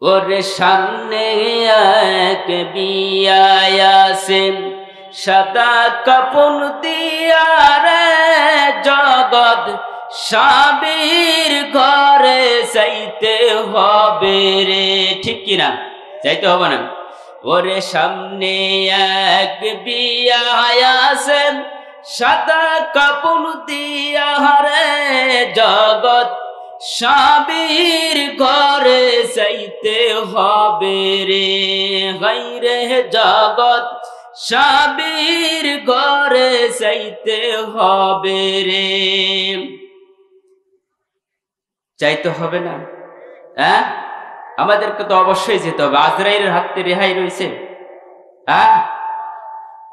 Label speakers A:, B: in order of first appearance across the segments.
A: ওরে সামনে এক বিয়ায়াসেন সাদা কাপন দিয়া রে জগৎ স্বামীর ঘরে যাইতে হবে রে। ঠিক কিনা? যাইতে হবে না? ওরে সামনে এক বিয়ায়াসেন সাদা কাপন দিয়া রে জগৎ স্বামীর ঘরে যাইতে হবে রে। গাইরে জগৎ স্বামীর ঘরে যাইতে হবে রে। যাইতে হবে না? হ্যাঁ, আমাদেরকে তো অবশ্যই যেতে হবে। আজরাইলের হাতে রেহাই রয়েছে? হ্যাঁ,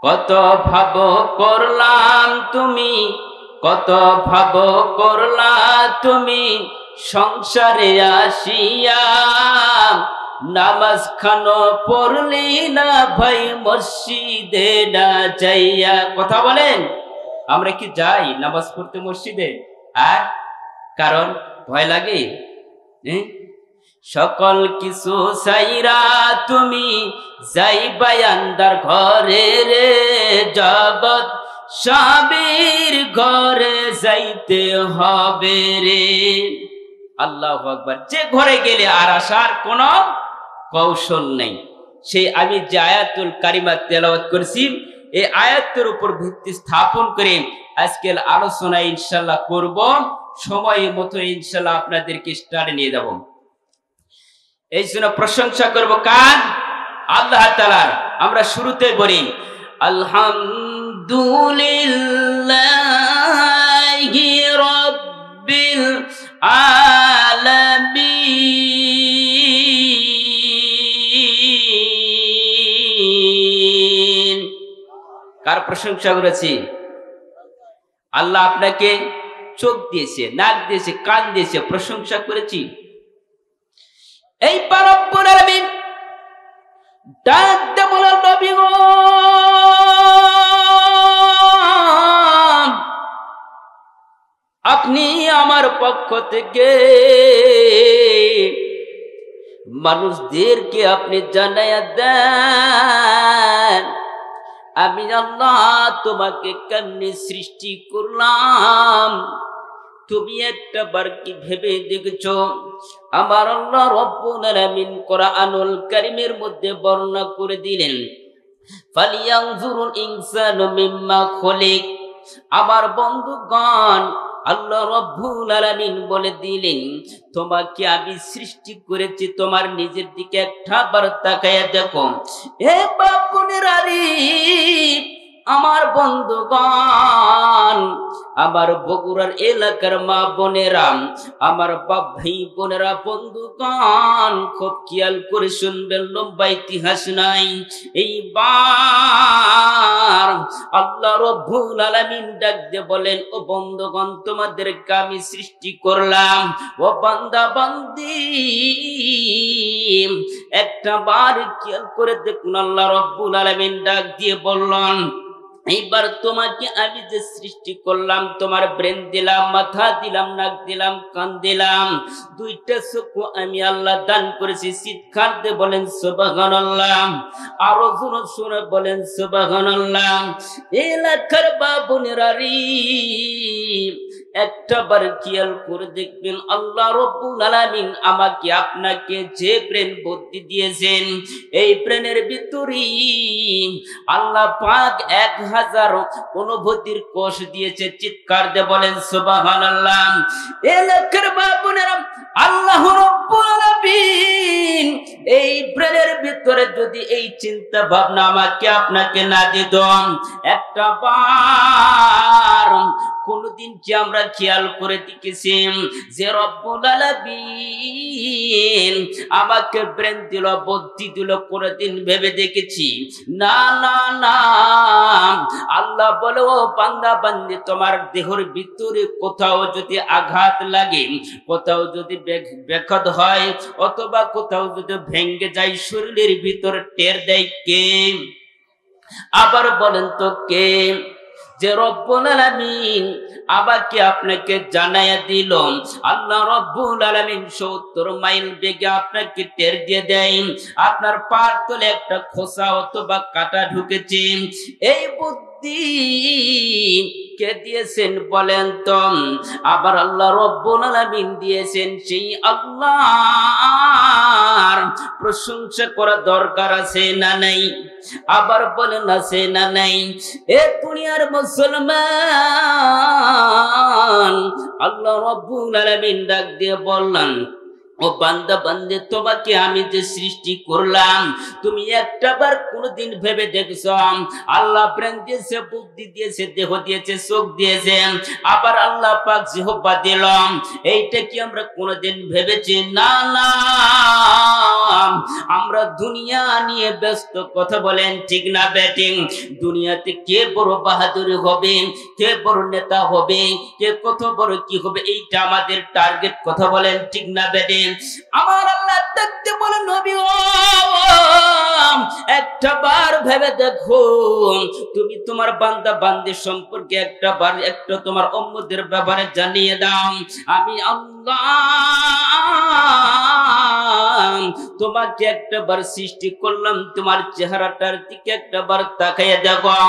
A: কত ভাব করলাম তুমি, কত ভাব করলা তুমি সংসারে আসিয়া, নামাজ খানো পড়লি না ভাই মসজিদে না যাইয়া। কথা বলেন, আমরা কি যাই নামাজ পড়তে মসজিদে? আর কারণ ভয় লাগে। সকল কিছু চাইরা তুমি যাইবা আন্দার ঘরে রে জগৎ স্বামীর ঘরে যাইতে হবে রে। আল্লাহু আকবার। যে ঘরে গেলে আর আসার কোন কৌশল নেই। সেই আমি যে আয়াতুল কারিমা তেলাওয়াত করেছি, এই আয়াতের উপর ভিত্তি স্থাপন করে আজকের আলোচনা ইনশাআল্লাহ করব। সময় মতো ইনশাআল্লাহ আপনাদেরকে স্টার্টে নিয়ে যাব। এই জন্য প্রশংসা করব কার? আল্লাহ তাআলার। আমরা শুরুতে বলি আলহামদুলিল্লাহি রাব্বিল আলামিন। কার প্রশংসা করেছি? আল্লাহ আপনাকে চোখ দিয়েছে, নাক দিয়েছে, কান দিয়েছে, প্রশংসা করেছি। এই রব্বুল আলামিন ডাক দিয়ে বলেন, নবী গো আপনি আমার পক্ষ থেকে মানুষদেরকে আপনি জানাইয়া দেন আমি আল্লাহ তোমাকে কেমনে সৃষ্টি করলাম। তুমি একটা বার কি ভেবে দেখেছো? আমার আল্লাহ রব্বুল আলামিন কোরআনুল কারীমের মধ্যে বর্ণনা করে দিলেন, ফালিয়ানজুরুল ইনসানু মিম্মা খুলিক। আমার বন্ধুগণ, আল্লাহ রব্বুল আলামিন বলে দিলেন, তোমাকে আমি সৃষ্টি করেছি, তোমার নিজের দিকে একটা বার তাকায়া দেখো। হে বাপুনেরা রে, আমার বন্ধুগণ, আমার বগুড়ার এলাকার মা বোনেরা, আমার বাপ ভাই বোনেরা, বন্ধুগণ, খুব খেয়াল করে শুনবেন, লম্বা ইতিহাস নাই। এইবার আল্লাহ রব্বুল আলামিন ডাক দিয়ে বলেন, ও বন্ধুগণ তোমাদেরকে আমি সৃষ্টি করলাম। ও বান্দা বান্দি, একটা বার খেয়াল করে দেখুন, আল্লাহ রব্বুল আলামিন ডাক দিয়ে বললেন, এইবার তোমাকে আমি যে সৃষ্টি করলাম, তোমার ব্রেন দিলাম, মাথা দিলাম, নাক দিলাম, কান দিলাম, দুইটা চক্ষু আমি আল্লাহ দান করেছি। চিৎকার দিয়ে বলেন সুবহানাল্লাহ। আরো জোরে জোরে বলেন সুবহানাল্লাহ। এলাকার বাবুনেরা রে, একটা বার খেয়াল করে দেখবেন, আল্লাহ রব্বুল আলামিন আমাকে আপনাকে যে ব্রেন বুদ্ধি দিয়েছেন, এই ব্রেনের ভিতরে আল্লাহ পাক 1000 অনুভূতির কোষ দিয়েছে। চিৎকার দিয়ে বলেন সুবহানাল্লাহ। এলাকার বাবুনেরা, আল্লাহ রব্বুল আলামিন এই ব্রেনের ভিতরে যদি এই চিন্তা ভাবনা আমাকে আপনাকে না দিত, একটা বার কোনদিন কি আমরা খেয়াল করে দেখেছি যে রব্বুল আলামিন আমাকে ব্রেন দিল, বুদ্ধি দিল? কোনদিন ভেবে দেখেছি? না না না। আল্লাহ বলে, ও বান্দা বান্দি, তোমার দেহের ভিতরে কোথাও যদি আঘাত লাগে, কোথাও যদি ব্যাঘাত হয়, অথবা কোথাও যদি ভেঙে যায়, শরীরের ভিতরে টের দেয় কে? আবার বলেন তো কে? যে রব্বুল আলামিন আমাকে আপনাকে জানাইয়া দিল, আল্লাহ রব্বুল আলামিন 70 মাইল বেগে আপনাকে টের দিয়ে দেয় আপনার পার তলে একটা খোসা অথবা কাঁটা ঢুকেছে। এই বুদ্ধি কে দিয়েছেন বলেন তো? আবার আল্লাহ রব্বুল আলামিন দিয়েছেন। সেই আল্লাহর প্রশংসা করা দরকার আছে না নাই? আবার বলেন আছে না নাই? এ দুনিয়ার মুসলমান, আল্লাহ রব্বুল আলামিন ডাক দিয়ে বললেন, ও বান্দা বান্দে, তোমাকে আমি যে সৃষ্টি করলাম তুমি একটাবার কোনদিন ভেবে দেখছো? আল্লাহ ব্রেন দিয়েছে, বুদ্ধি দিয়েছে, দেহ দিয়েছে, চোখ দিয়েছে, আবার আল্লাহ পাক জিহ্বা দিলাম, এইটা কি আমরা কোনদিন ভেবেছি? না না, আমরা দুনিয়া নিয়ে ব্যস্ত। কথা বলেন ঠিক না ব্যাটিং? দুনিয়াতে কে বড় বাহাদুর হবে, কে বড় নেতা হবে, কে কত বড় কি হবে, এইটা আমাদের টার্গেট। কথা বলেন ঠিক না ব্যাটিং? আমার আল্লাহ দেখতে বলেন, নবী একটা বার ভেবে দেখো, তুমি তোমার বান্দা বান্দি সম্পর্কে একটা তোমার উম্মতের ব্যাপারে জানিয়ে দাও, আমি আল্লাহ তোমাকে একটা বার সৃষ্টি করলাম, তোমার চেহারাটার দিকে একটা বার তাকাইয়া দেখো,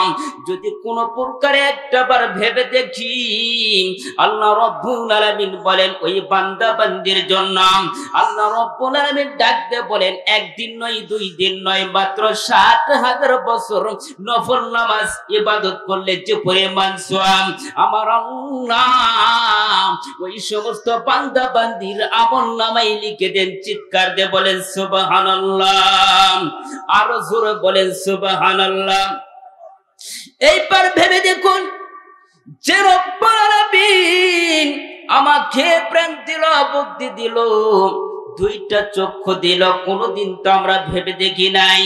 A: যদি কোন প্রকারে একটা বার ভেবে দেখি, আল্লাহ রব্বুল আলামিন বলেন ওই বান্দা বান্দির জন্য আল্লাহ রব্বুল আলামিন ডাক দিয়ে বলেন, একদিন নয়, 2 দিন নয়, মাত্র 60,000 বছর নফল নামাজ ইবাদত করলে যে পরিমাণ সওয়াব, আমার আল্লাহ ওই সমস্ত বান্দা বান্দির আমলনামায় লিখে দেন। চিৎকার দিয়ে বলেন সুবহানাল্লাহ, আরো জোরে বলেন সুবহানাল্লাহ। এইবার ভেবে দেখুন, যে রব্বুল আলামিন আমাকে প্রাণ দিল, বুদ্ধি দিল, 2টা চক্ষু দিল, কোনদিন তো আমরা ভেবে দেখি নাই।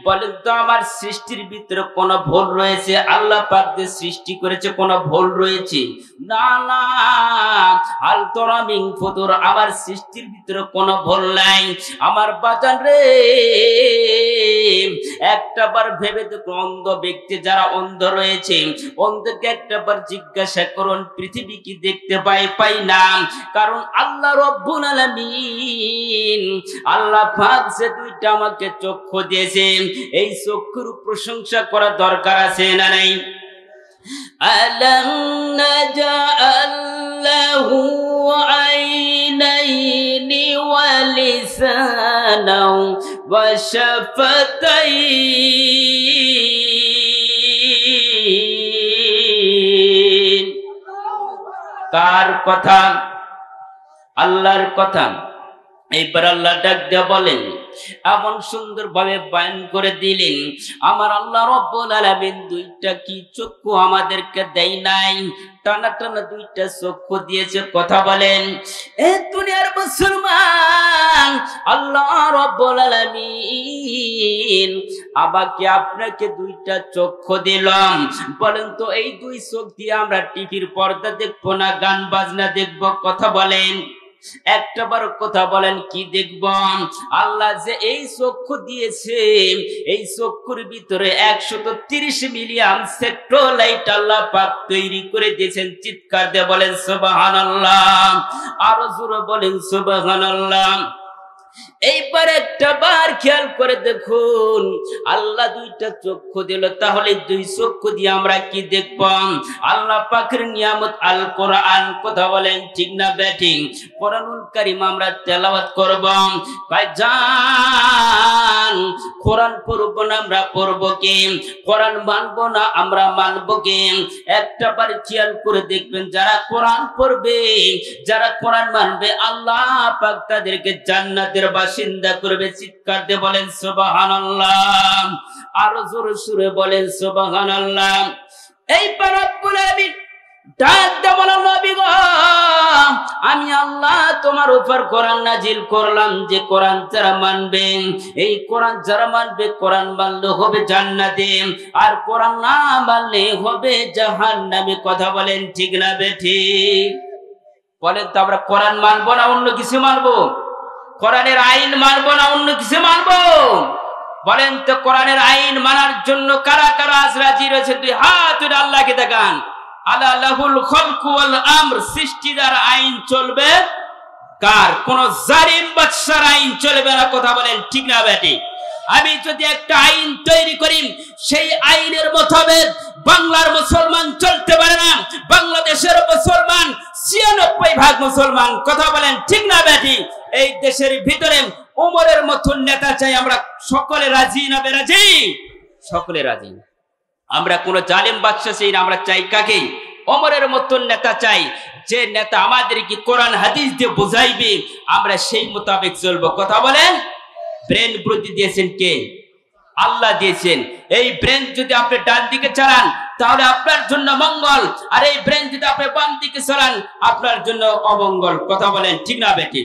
A: বলেন তো আমার সৃষ্টির ভিতরে কোনো ভুল রয়েছে? আল্লাহ পাক যে সৃষ্টি করেছে কোনো ভুল রয়েছে? না না, আল তরামিং ফুতুর, আমার সৃষ্টির ভিতরে কোনো ভুল নাই। আমার বাজান রে, একটাবার ভেবে দেখুন, অন্ধ ব্যক্তি যারা অন্ধ রয়েছে, অন্ধকে একটাবার জিজ্ঞাসা করুন পৃথিবী কি দেখতে পাই না? কারণ আল্লাহ রব্বুল আলামিন, আল্লাহ পাক যে 2টা আমাকে চক্ষু দিয়েছে, এই চক্ষুর প্রশংসা করা দরকার আছে না নাই? আলাম নাজআল লাহু আইনাইনি ওয়া লিসানাও ওয়া শাফাতাইন। কার কথা? আল্লাহর কথা। এইবার আল্লাহ ডাক দিয়ে বলেন, এমন সুন্দর ভাবে বয়ান করে দিলেন, আমার আল্লাহ রব্বুল আলামিন 2টা কি চক্ষু আমাদেরকে দেয় নাই? টানা টানা 2টা চক্ষু দিয়েছে। কথা বলেন এ দুনিয়ার মুসলমান, আল্লাহ রব্বুল আলামিন আমাকে আপনাকে 2টা চক্ষু দিলাম। বলেন তো এই 2 চোখ দিয়ে আমরা টিভির পর্দা দেখবো না গান বাজনা দেখবো? কথা বলেন, একটাবার কথা বলেন, কি দেখব? আল্লাহ যে এই চক্ষু দিয়েছে, এই চক্ষুর ভিতরে 130 মিলিয়ন স্যাটেলাইট আল্লাহ পাক তৈরি করে দিয়েছেন। চিৎকার দিয়ে বলেন সুবহানাল্লাহ, আরো জোরে বলেন সুবহানাল্লাহ। এইবার একটা বার খেয়াল করে দেখুন, আল্লাহ 2টা চক্ষু দিল, তাহলে 2 চক্ষু দিয়ে আমরা কি দেখব? আল্লাহ পাকের নিয়ামত আল কোরআন। কথা বলেন ঠিক না ব্যাটিং? কোরআনুল কারীম আমরা তেলাওয়াত করব। ভাইজান, কোরআন পড়ব না আমরা পড়ব কি? কোরআন মানব না আমরা মানব কি? একটা বার খেয়াল করে দেখবেন, যারা কোরআন পড়বে, যারা কোরআন মানবে, আল্লাহ পাক তাদেরকে জান্নাতের বাসিন্দা করবে। চিৎকার দিয়ে বলেন সুবহানাল্লাহ, আরো জোরে সুরে বলেন সুবহানাল্লাহ। এই রব্বুল আলামিন ডাক দিয়ে বলেন, নবী গো, আমি আল্লাহ তোমার উপর কোরআন নাজিল করলাম, যে কোরআন যারা মানবে, এই কোরআন যারা মানবে, কোরআন মানলে হবে জান্নাতে, আর কোরআন না মানলে হবে জাহান্নামে। কথা বলেন ঠিক না বেঠিক? বলেন তো আমরা কোরআন মানবো না অন্য কিছু মানবো? কোরআনের আইন মানবো না অন্য কিছু মানবো? বলেন তো কোরআনের আইন মানার জন্য কারা কারা আজ রাজি রয়েছেন? দুই হাত তুলে আল্লাহকে দেখান। আলা লাহুল খালকু ওয়াল আমর, সৃষ্টির আইন চলবে কার? কোন জালিম বাদশার আইন চলবে না। কথা বলেন ঠিক না বেটি? আমি যদি একটা আইন তৈরি করি, সেই আইনের মোতাবেক বাংলার মুসলমান চলতে পারে না, বাংলাদেশের মুসলমান ৯৬% মুসলমান। কথা বলেন ঠিক না বেটি? এই দেশের ভিতরে ওমরের মতো নেতা চাই আমরা। সকলে রাজি না বেরাজি? সকলে রাজি। আমরা কোন জালিম বাদশা চাই না, আমরা চাই কাকে? ওমরের মতো নেতা চাই, যে নেতা আমাদেরকে কোরআন হাদিস দিয়ে বুঝাইবে, আমরা সেই মোতাবেক চলবো। কথা বলেন। ব্রেন বুদ্ধি দিয়েছেন কে? আল্লাহ দিয়েছেন। এই ব্রেন যদি আপনি ডান দিকে চালান তাহলে আপনার জন্য মঙ্গল, আর এই ব্রেন যদি আপনি বাম দিকে চালান আপনার জন্য অমঙ্গল। কথা বলেন ঠিক না বেটি?